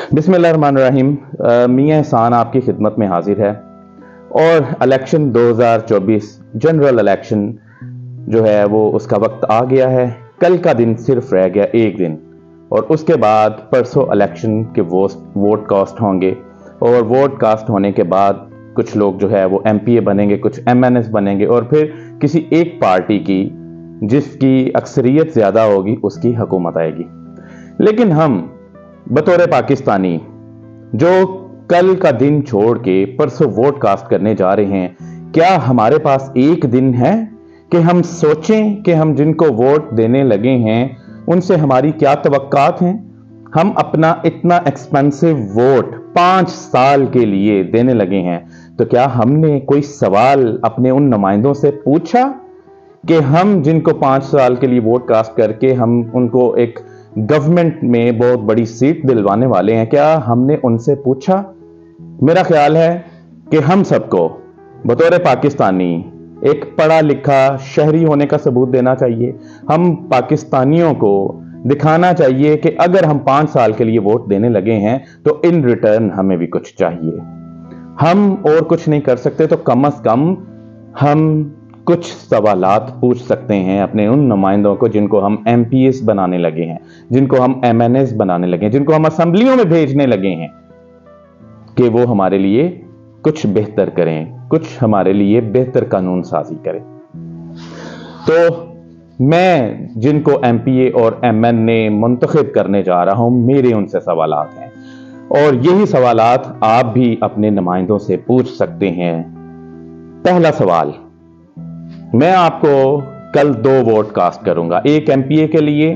बिस्मिल्लाहिर्रहमानिर्रहीम। मियां एहसान आपकी खिदमत में हाजिर है। और इलेक्शन 2024 जनरल इलेक्शन जो है वो उसका वक्त आ गया है। कल का दिन सिर्फ रह गया एक दिन, और उसके बाद परसों इलेक्शन के वोट कास्ट होंगे। और वोट कास्ट होने के बाद कुछ लोग जो है वो एमपीए बनेंगे, कुछ एमएनएस बनेंगे, और फिर किसी एक पार्टी की जिसकी अक्सरियत ज्यादा होगी उसकी हुकूमत आएगी। लेकिन हम बतौर पाकिस्तानी जो कल का दिन छोड़ के परसों वोट कास्ट करने जा रहे हैं, क्या हमारे पास एक दिन है कि हम सोचें कि हम जिनको वोट देने लगे हैं उनसे हमारी क्या तवक्कात हैं। हम अपना इतना एक्सपेंसिव वोट 5 साल के लिए देने लगे हैं, तो क्या हमने कोई सवाल अपने उन नुमाइंदों से पूछा कि हम जिनको 5 साल के लिए वोट कास्ट करके हम उनको एक गवर्नमेंट में बहुत बड़ी सीट दिलवाने वाले हैं, क्या हमने उनसे पूछा? मेरा ख्याल है कि हम सबको बतौर पाकिस्तानी एक पढ़ा लिखा शहरी होने का सबूत देना चाहिए। हम पाकिस्तानियों को दिखाना चाहिए कि अगर हम 5 साल के लिए वोट देने लगे हैं तो इन रिटर्न हमें भी कुछ चाहिए। हम और कुछ नहीं कर सकते तो कम से कम हम कुछ सवालात पूछ सकते हैं अपने उन नुमाइंदों को जिनको हम एमपीएस बनाने लगे हैं, जिनको हम एमएनएस बनाने लगे हैं, जिनको हम असेंबलियों में भेजने लगे हैं, कि वो हमारे लिए कुछ बेहतर करें, कुछ हमारे लिए बेहतर कानून साजी करें। तो मैं जिनको एमपीए और एमएनए मुंतखब करने जा रहा हूं, मेरे उनसे सवालात हैं, और यही सवालात आप भी अपने नुमाइंदों से पूछ सकते हैं। पहला सवाल, मैं आपको कल 2 वोट कास्ट करूंगा, एक एमपीए के लिए,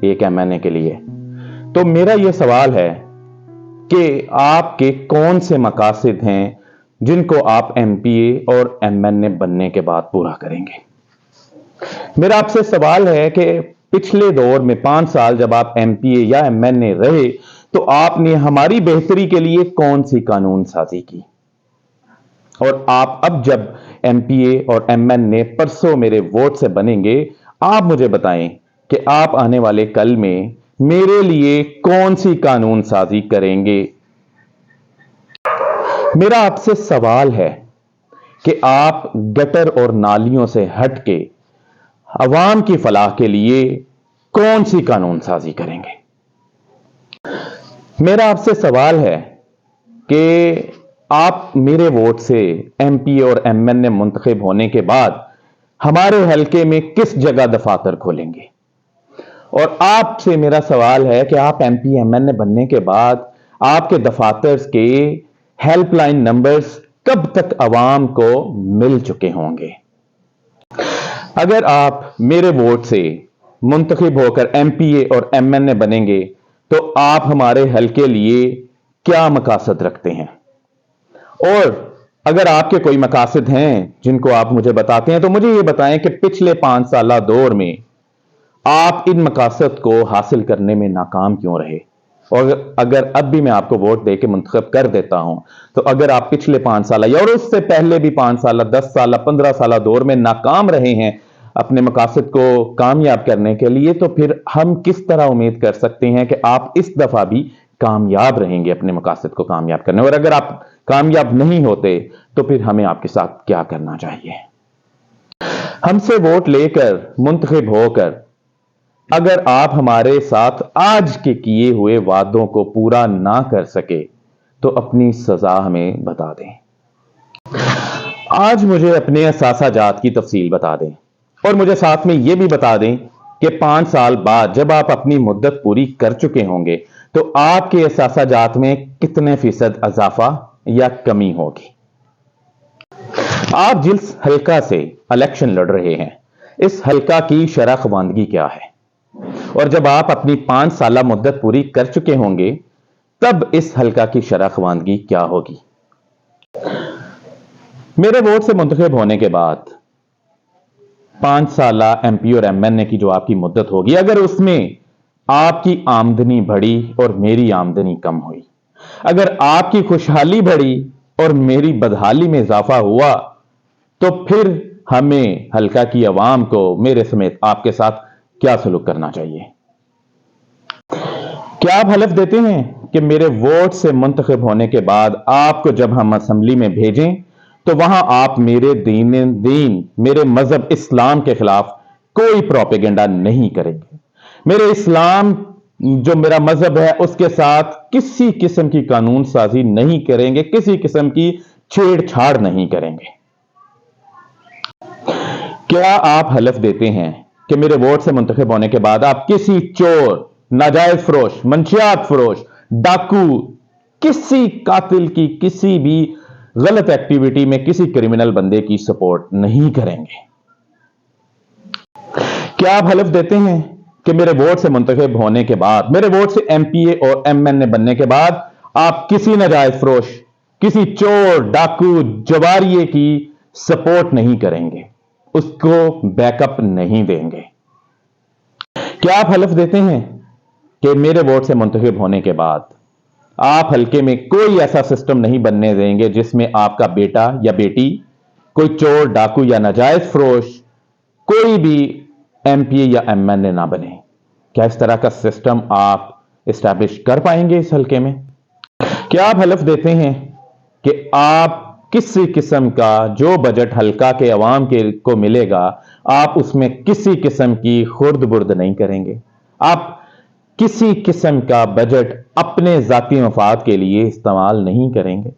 एक एमएनए के लिए। तो मेरा यह सवाल है कि आपके कौन से मकासद हैं जिनको आप एमपीए और एमएनए बनने के बाद पूरा करेंगे। मेरा आपसे सवाल है कि पिछले दौर में 5 साल जब आप एमपीए या एमएनए रहे तो आपने हमारी बेहतरी के लिए कौन सी कानून साजी की, और आप अब जब एमपीए और एमएनए परसों मेरे वोट से बनेंगे, आप मुझे बताएं कि आप आने वाले कल में मेरे लिए कौन सी कानून साजी करेंगे। मेरा आपसे सवाल है कि आप गटर और नालियों से हटके अवाम की फलाह के लिए कौन सी कानून साजी करेंगे। मेरा आपसे सवाल है कि आप मेरे वोट से एमपी और एमएनए मुंतखब होने के बाद हमारे हलके में किस जगह दफातर खोलेंगे। और आपसे मेरा सवाल है कि आप एमपी एमएनए बनने के बाद आपके दफातर के हेल्पलाइन नंबर्स कब तक अवाम को मिल चुके होंगे। अगर आप मेरे वोट से मुंतखब होकर एमपीए और एमएनए बनेंगे तो आप हमारे हलके लिए क्या मकासद रखते हैं, और अगर आपके कोई मकासद हैं जिनको आप मुझे बताते हैं तो मुझे ये बताएं कि पिछले 5 साल दौर में आप इन मकासद को हासिल करने में नाकाम क्यों रहे। और अगर अब भी मैं आपको वोट दे के मुंतखब कर देता हूं तो अगर आप पिछले 5 साल या और उससे पहले भी 5 साल, 10 साल, 15 साल दौर में नाकाम रहे हैं अपने मकासद को कामयाब करने के लिए, तो फिर हम किस तरह उम्मीद कर सकते हैं कि आप इस दफा भी कामयाब रहेंगे अपने मकासद को कामयाब करने। और अगर आप कामयाब नहीं होते तो फिर हमें आपके साथ क्या करना चाहिए। हमसे वोट लेकर मुंतखब होकर अगर आप हमारे साथ आज के किए हुए वादों को पूरा ना कर सके तो अपनी सजा हमें बता दें। आज मुझे अपने असासाजात की तफसील बता दें, और मुझे साथ में यह भी बता दें कि 5 साल बाद जब आप अपनी मुद्दत पूरी कर चुके होंगे तो आपके असासाजात में कितने फीसद इजाफा या कमी होगी। आप जिस हल्का से इलेक्शन लड़ रहे हैं, इस हल्का की शरह खवानगी क्या है, और जब आप अपनी 5 साल मुद्दत पूरी कर चुके होंगे तब इस हल्का की शरह खवानगी क्या होगी। मेरे वोट से मुंतखब होने के बाद 5 साल एमपी और एमएनए की जो आपकी मुद्दत होगी, अगर उसमें आपकी आमदनी बढ़ी और मेरी आमदनी कम हुई, अगर आपकी खुशहाली बढ़ी और मेरी बदहाली में इजाफा हुआ, तो फिर हमें हल्का की आवाम को मेरे समेत आपके साथ क्या सलूक करना चाहिए। क्या आप हलफ देते हैं کہ میرے ووٹ سے منتخب ہونے کے بعد آپ کو جب ہم اسمبلی میں بھیجیں تو وہاں آپ میرے دین میرے مذہب اسلام کے خلاف کوئی پروپیگنڈا نہیں کریں گے. میرے اسلام جو میرا مذہب ہے اس کے ساتھ کسی قسم کی قانون سازی نہیں کریں گے, کسی قسم کی چھیڑ چھاڑ نہیں کریں گے. کیا آپ حلف دیتے ہیں کہ میرے ووٹ سے منتخب ہونے کے بعد آپ کسی چور, ناجائز فروش, منشیات فروش, ڈاکو, کسی قاتل کی کسی بھی غلط ایکٹیویٹی میں کسی کرمنل بندے کی سپورٹ نہیں کریں گے؟ کیا آپ حلف دیتے ہیں کہ میرے ووٹ سے منتخب ہونے کے بعد, میرے ووٹ سے ایم پی اے اور ایم این اے بننے کے بعد آپ کسی ناجائز فروش, کسی چور, ڈاکو, جواریے کی سپورٹ نہیں کریں گے, اس کو بیک اپ نہیں دیں گے؟ کیا آپ حلف دیتے ہیں کہ میرے ووٹ سے منتخب ہونے کے بعد آپ حلقے میں کوئی ایسا سسٹم نہیں بننے دیں گے جس میں آپ کا بیٹا یا بیٹی کوئی چور, ڈاکو یا ناجائز فروش, کوئی بھی ایم پی اے یا ایم این اے نہ بنے؟ کیا اس طرح کا سسٹم آپ اسٹیبلش کر پائیں گے اس حلقے میں؟ کیا آپ حلف دیتے ہیں کہ آپ کسی قسم کا جو بجٹ حلقہ کے عوام کو ملے گا آپ اس میں کسی قسم کی خرد برد نہیں کریں گے, آپ کسی قسم کا بجٹ اپنے ذاتی مفاد کے لیے استعمال نہیں کریں گے؟